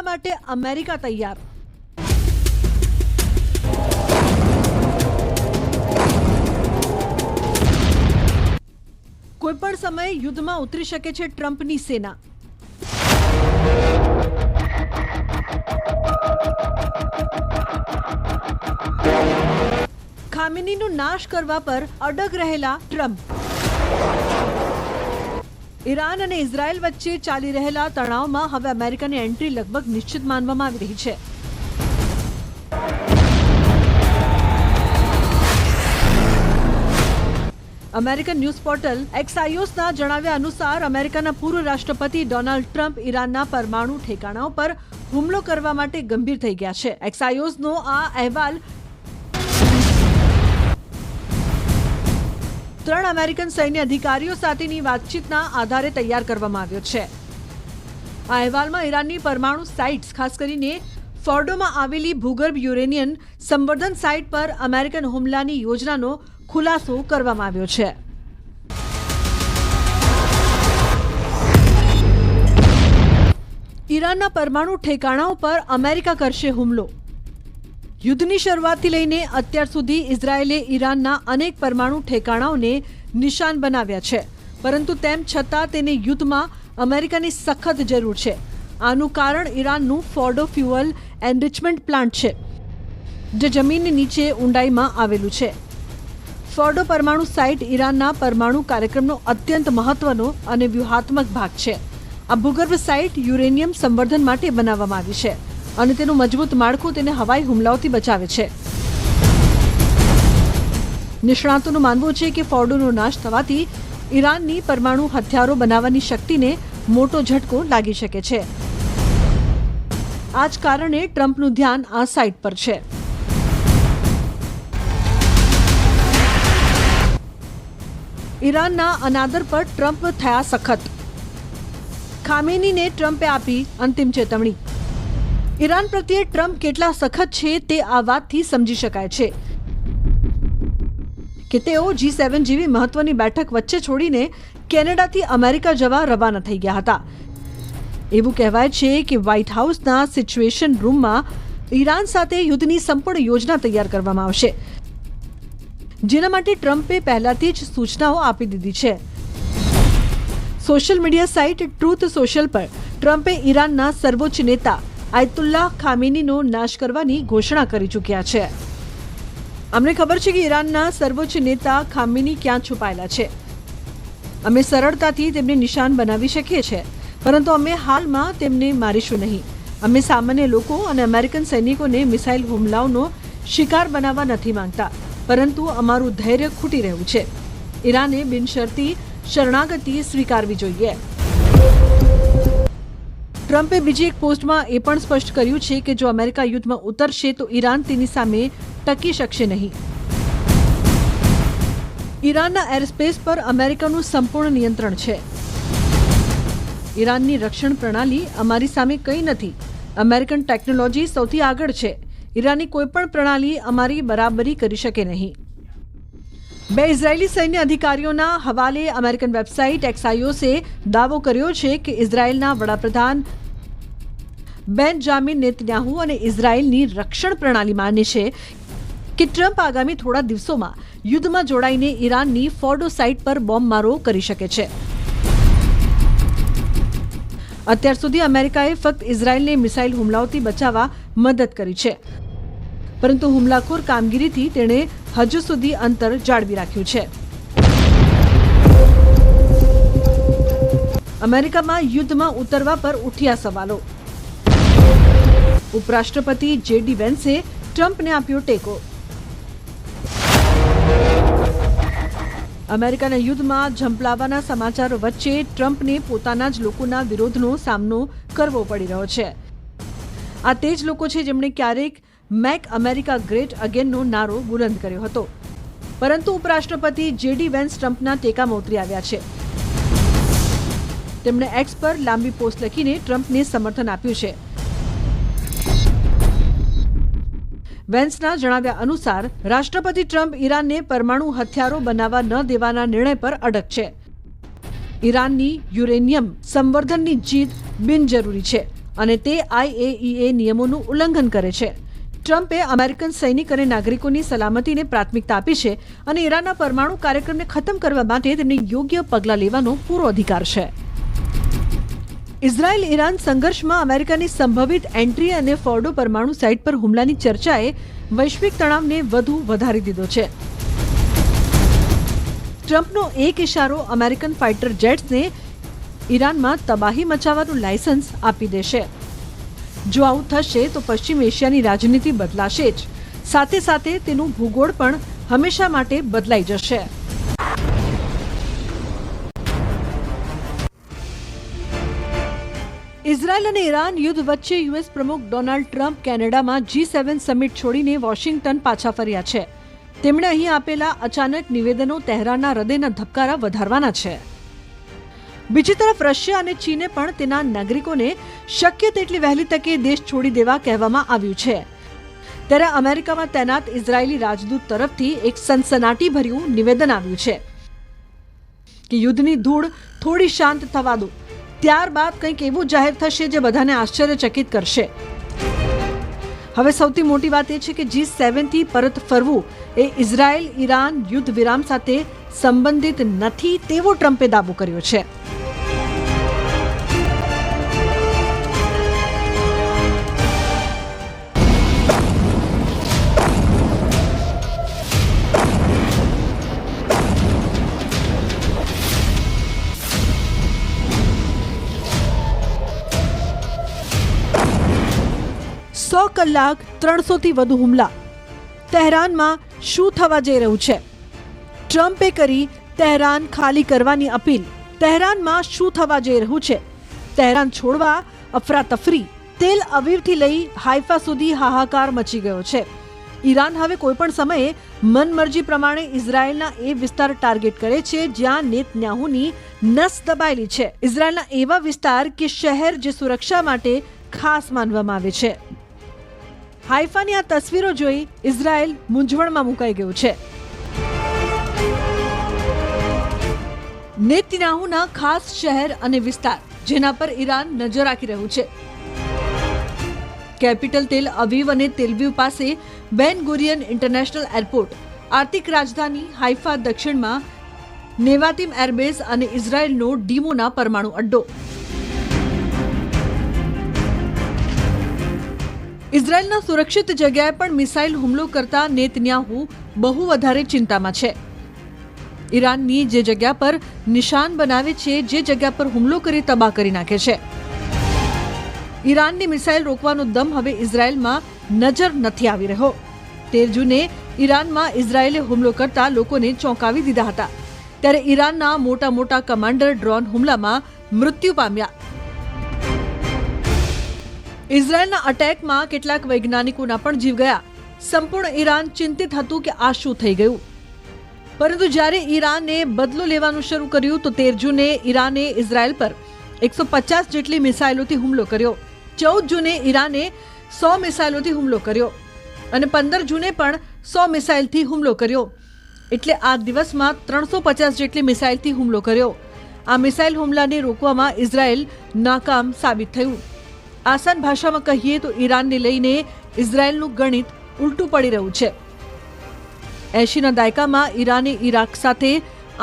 હુમલા માટે અમેરિકા તૈયાર। કોઈપણ સમયે યુદ્ધમાં ઉતરી શકે છે ટ્રમ્પની સેના। ખામેનીનો નાશ કરવા પર અડગ રહેલા ટ્રમ્પ। ઈરાન અને ઇઝરાયલ વચ્ચે ચાલી રહેલા તણાવમાં હવે અમેરિકાની એન્ટ્રી લગભગ નિશ્ચિત માનવામાં આવી રહી છે। અમેરિકન ન્યૂઝ પોર્ટલ એક્સાયોસના જણાવ્યા અનુસાર અમેરિકાના પૂર્વ રાષ્ટ્રપતિ ડોનાલ્ડ ટ્રમ્પ ઈરાનના પરમાણુ ઠેકાણાઓ પર હુમલો કરવા માટે ગંભીર થઈ ગયા છે। એક્સાયોસનો આ અહેવાલ 3 અમેરિકન સૈન્ય અધિકારીઓ સાથેની વાતચીતના આધારે તૈયાર કરવામાં આવ્યો છે। આ અહેવાલમાં ઈરાનની પરમાણુ સાઇટ્સ, ખાસ કરીને ફોર્ડોમાં આવેલી ભૂગર્ભ યુરેનિયમ સંવર્ધન સાઇટ પર અમેરિકન હુમલાની યોજનાનો ખુલાસો કરવામાં આવ્યો છે। ઈરાનના પરમાણુ ઠેકાણાઓ પર અમેરિકા કરશે હુમલો। યુદ્ધની શરૂઆતથી લઈને અત્યાર સુધી ઇઝરાયેલે ઈરાનના અનેક પરમાણુ ઠેકાણાઓને નિશાન બનાવ્યા છે, પરંતુ તેમ છતાં તેને યુદ્ધમાં અમેરિકાની સખત જરૂર છે। આનું કારણ ઈરાનનું ફોર્ડો ફ્યુઅલ એનરિચમેન્ટ પ્લાન્ટ છે, જે જમીનની નીચે ઊંડાઈમાં આવેલું છે। ફોર્ડો પરમાણુ સાઇટ ઈરાનના પરમાણુ કાર્યક્રમનો અત્યંત મહત્વનો અને વ્યૂહાત્મક ભાગ છે। આ ભૂગર્ભ સાઇટ યુરેનિયમ સંવર્ધન માટે બનાવવામાં આવી છે અને તેનું મજબૂત માળખું તેને હવાઈ હુમલાઓથી બચાવે છે। નિષ્ણાતોનું માનવું છે કે ફોર્ડોનો નાશ થવાથી ઈરાનની પરમાણુ હથિયારો બનાવવાની શક્તિને મોટો ઝટકો લાગી શકે છે। આ જ કારણે ટ્રમ્પનું ધ્યાન આ સાઇટ પર છે। ઈરાનના અનાદર પર ટ્રમ્પ થયા સખત। ખામેનીને ટ્રમ્પે આપી અંતિમ ચેતવણી। ઈરાન પ્રત્યે ટ્રમ્પ કેટલા સખત છે તે આ વાતથી સમજી શકાય છે કે તેઓ G7 જેવી મહત્વની બેઠક વચ્ચે છોડીને કેનેડાથી અમેરિકા જવા રવાના થઈ ગયા હતા। એવું કહેવાય છે કે વ્હાઇટ હાઉસના સિચ્યુએશન રૂમમાં ઈરાન સાથે યુદ્ધની સંપૂર્ણ યોજના તૈયાર કરવામાં આવશે, જેના માટે ટ્રમ્પે પહેલાથી જ સૂચનાઓ આપી દીધી છે। Social media site truth social પર ટ્રમ્પે ઈરાનના સર્વોચ્ચ નેતા આયતુલ્લાહ ખામેનીનો નાશ કરવાની ઘોષણા કરી ચૂક્યા છે। અમને ખબર છે કે ઈરાનના સર્વોચ્ચ નેતા ખામેની ક્યાં છુપાયેલા છે। અમે સરળતાથી તેમને નિશાન બનાવી શકીએ છીએ, પરંતુ અમે હાલમાં તેમને મારીશું નહીં। અમે સામાન્ય લોકો અને અમેરિકન સૈનિકોને મિસાઇલ હુમલાઓનો શિકાર બનાવવા નથી માંગતા, પરંતુ અમારું ધૈર્ય ખૂટી રહ્યું છે। ઈરાને બિનશરતી શરણાગતિ સ્વીકારવી જોઈએ। ટ્રમ્પે બીજી એક પોસ્ટમાં એ પણ સ્પષ્ટ કર્યું છે કે જો અમેરિકા યુદ્ધમાં ઉતરશે તો ઈરાન તેની સામે ટકી શકશે નહીં। ઈરાનના એરસ્પેસ પર અમેરિકાનું સંપૂર્ણ નિયંત્રણ છે। ઈરાનની રક્ષણ પ્રણાલી અમારી સામે કંઈ નથી। અમેરિકન ટેકનોલોજી સૌથી આગળ છે। ઈરાનની કોઈપણ પ્રણાલી અમારી બરાબરી કરી શકે નહીં। 2 ઇઝરાયેલી સૈન્ય અધિકારીઓના હવાલે અમેરિકન વેબસાઇટ એક્સાયોસે દાવો કર્યો છે કે ઇઝરાયેલના વડાપ્રધાન બેન્જામિન નેતન્યાહુ અને ઇઝરાયેલની રક્ષણ પ્રણાલી માને છે કે ટ્રમ્પ આગામી થોડા દિવસોમાં યુદ્ધમાં જોડાઈને ઈરાનની ફોર્ડો સાઇટ પર બોમ્બમારો કરી શકે છે। અત્યાર સુધી અમેરિકાએ ફક્ત ઇઝરાયેલને મિસાઇલ હુમલાઓથી બચાવવા મદદ કરી છે, પરંતુ હુમલાખોર કામગીરીથી તેણે હજુ સુધી અંતર જાળવી રાખ્યું છે। અમેરિકામાં યુદ્ધમાં ઉતરવા પર ઉઠ્યા સવાલો। ઉપરાષ્ટ્રપતિ JD વેન્સે ટ્રમ્પને આપ્યો ટેકો। અમેરિકાના યુદ્ધમાં ઝંપલાવાના સમાચારો વચ્ચે ટ્રમ્પને પોતાના જ લોકોના વિરોધનો સામનો કરવો પડી રહ્યો છે। આ તે જ લોકો છે જેમણે ક્યારેક મેક અમેરિકા ગ્રેટ અગેનનો નારો બુલંદ કર્યો હતો, પરંતુ ઉપરાષ્ટ્રપતિ JD વેન્સ ટ્રમ્પના ટેકામાં ઉતરી આવ્યા છે। તેમણે એક્સ પર લાંબી પોસ્ટ લખીને ટ્રમ્પને સમર્થન આપ્યું છે। વેન્સના જણાવ્યા અનુસાર રાષ્ટ્રપતિ ટ્રમ્પ ઈરાનને પરમાણુ હથિયારો બનાવવા ન દેવાના નિર્ણય પર અડગ છે। ઈરાનની યુરેનિયમ સંવર્ધનની જીત બિનજરૂરી છે અને તે IAEA નિયમોનું ઉલ્લંઘન કરે છે. ટ્રમ્પે અમેરિકન સૈનિક અને નાગરિકોની સલામતીને પ્રાથમિકતા આપી છે અને ઈરાનના પરમાણુ કાર્યક્રમને ખતમ કરવા માટે તેમને યોગ્ય પગલાં લેવાનો પૂરો અધિકાર છે. ઇઝરાયલ ઈરાન સંઘર્ષમાં અમેરિકાની સંભવિત એન્ટ્રી અને ફોર્ડો પરમાણુ સાઇટ પર હુમલાની ચર્ચાએ વૈશ્વિક તણાવને વધુ વધારી દીધો છે. ટ્રમ્પનો એક ઇશારો અમેરિકન ફાઇટર જેટ્સને ઈરાનમાં તબાહી મચાવવાનું લાયસન્સ આપી દેશે. જો આવું થશે તો પશ્ચિમ એશિયાની રાજનીતિ બદલાશે જ, સાથે સાથે તેનું ભૂગોળ પણ હંમેશા માટે બદલાઈ જશે. ઇઝરાયલ અને ઈરાન યુદ્ધ વચ્ચે યુએસ પ્રમુખ ડોનાલ્ડ ટ્રમ્પ કેનેડામાં G7 સમિટ છોડીને વોશિંગ્ટન પાછા ફર્યા છે. તેમણે અહીં આપેલા અચાનક નિવેદનો તહેરાનના હૃદયના ધબકારા વધારવાના છે. બીજી તરફ રશિયા અને ચીને પણ તેના નાગરિકોને શક્ય તેટલી વહેલી તકે દેશ છોડી દેવા કહેવામાં આવ્યું છે. ત્યારે અમેરિકામાં તૈનાત ઇઝરાયેલી રાજદૂત તરફથી એક સનસનાટીભર્યું નિવેદન આવ્યું છે કે યુદ્ધની ધૂળ થોડી શાંત થવા દો, ત્યારબાદ કંઈક એવું જાહેર થશે જે બધાને આશ્ચર્યચકિત કરશે. હવે સૌથી મોટી વાત એ છે કે G7 થી પરત ફરવું એ ઇઝરાયલ ઈરાન યુદ્ધ વિરામ સાથે સંબંધિત નથી તેવો ટ્રમ્પે દાવો કર્યો છે. સો કલાક 300થી વધુ હુમલા. તહેરાનમાં શું થવા જઈ રહ્યું છે? ટ્રમ્પે કરી તહેરાન ખાલી કરવાની અપીલ. તહેરાનમાં શું થવા જઈ રહ્યું છે? તહેરાન છોડવા અફરાતફરી. તેલ અવીવથી લઈ હાઇફા સુધી હાહાકાર મચી ગયો છે. ઈરાન હવે કોઈપણ સમયે મનમરજી પ્રમાણે ઇઝરાયેલના એ વિસ્તાર ટાર્ગેટ કરે છે જ્યાં નેતન્યાહુની નસ દબાયેલી છે. ઇઝરાયેલના એવા વિસ્તાર કે શહેર જે સુરક્ષા માટે ખાસ માનવામાં આવે છે. હાઇફાની આ તસવીરો જોઈ ઇઝરાયેલ મૂંઝવણમાં મુકાઈ ગયું છે. નેતન્યાહુના ખાસ શહેર અને વિસ્તાર જેના પર ઈરાન નજર રાખી રહ્યું છે. કેપિટલ તેલ અવીવ અને તેલવીવ પાસે બેન ગુરિયન ઇન્ટરનેશનલ એરપોર્ટ, આર્થિક રાજધાની હાઇફા દક્ષિણમાં નેવાતિમ એરબેઝ અને ઇઝરાયેલનો ડીમોના પરમાણુ અડ્ડો. ઇઝરાયેલના સુરક્ષિત જગ્યાએ પણ મિસાઇલ હુમલો કરતા નેતન્યાહુ બહુ વધારે ચિંતામાં છે. ઈરાનની જે જગ્યા પર નિશાન બનાવે છે, જે જગ્યા પર હુમલો કરી તબાહ કરી નાખે છે. ઈરાનની મિસાઇલ રોકવાનો દમ હવે ઇઝરાયેલમાં નજર નથી આવી રહ્યો. 13 જૂને ઈરાનમાં ઇઝરાયેલે હુમલો કરતા લોકોને ચોંકાવી દીધા હતા. ત્યારે ઈરાનના મોટા મોટા કમાન્ડર ડ્રોન હુમલામાં મૃત્યુ પામ્યા. ઇઝરાયેલના અટેકમાં કેટલાક વૈજ્ઞાનિકોના પણ જીવ ગયા. સંપૂર્ણ ઈરાન ચિંતિત હતું કે આ શું થઈ ગયું. પરંતુ જ્યારે ઈરાને બદલો લેવાનું શરૂ કર્યું તો 13 જૂને ઈરાને ઇઝરાયેલ પર 150 જેટલી મિસાઇલોથી હુમલો કર્યો. 14 જૂને ઈરાને 100 મિસાઇલોથી હુમલો કર્યો અને 15 જૂને પણ 100 મિસાઇલથી હુમલો કર્યો. એટલે આ દિવસમાં 350 જેટલી મિસાઇલથી હુમલો કર્યો. આ મિસાઇલ હુમલાને રોકવામાં ઇઝરાયેલ નાકામ સાબિત થયું. આસાન ભાષામાં કહીએ તો ઈરાનને લઈને ઇઝરાયેલનું ગણિત ઉલટું પડી રહ્યું છે. 80ના દાયકામાં ઈરાને ઈરાક સાથે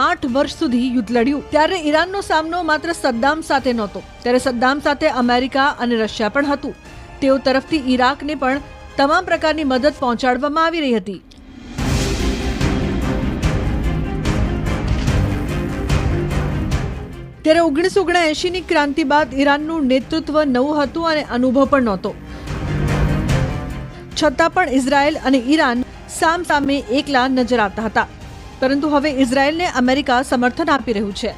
8 વર્ષ સુધી યુદ્ધ લડ્યું. ત્યારે ઈરાનનો સામનો માત્ર સદ્દામ સાથે નહોતો, ત્યારે સદ્દામ સાથે અમેરિકા અને રશિયા પણ હતું. તેઓ તરફથી ઈરાકને પણ તમામ પ્રકારની મદદ પહોંચાડવામાં આવી રહી હતી. ત્યારે 1979ની ક્રાંતિ બાદ ઈરાનનું નેતૃત્વ નવું હતું અને અનુભવ પણ નહોતો. છતાં પણ ઇઝરાયેલ અને ઈરાન સામસામે એકલા નજર આવતા હતા. પરંતુ હવે ઇઝરાયેલને અમેરિકા સમર્થન આપી રહ્યું છે.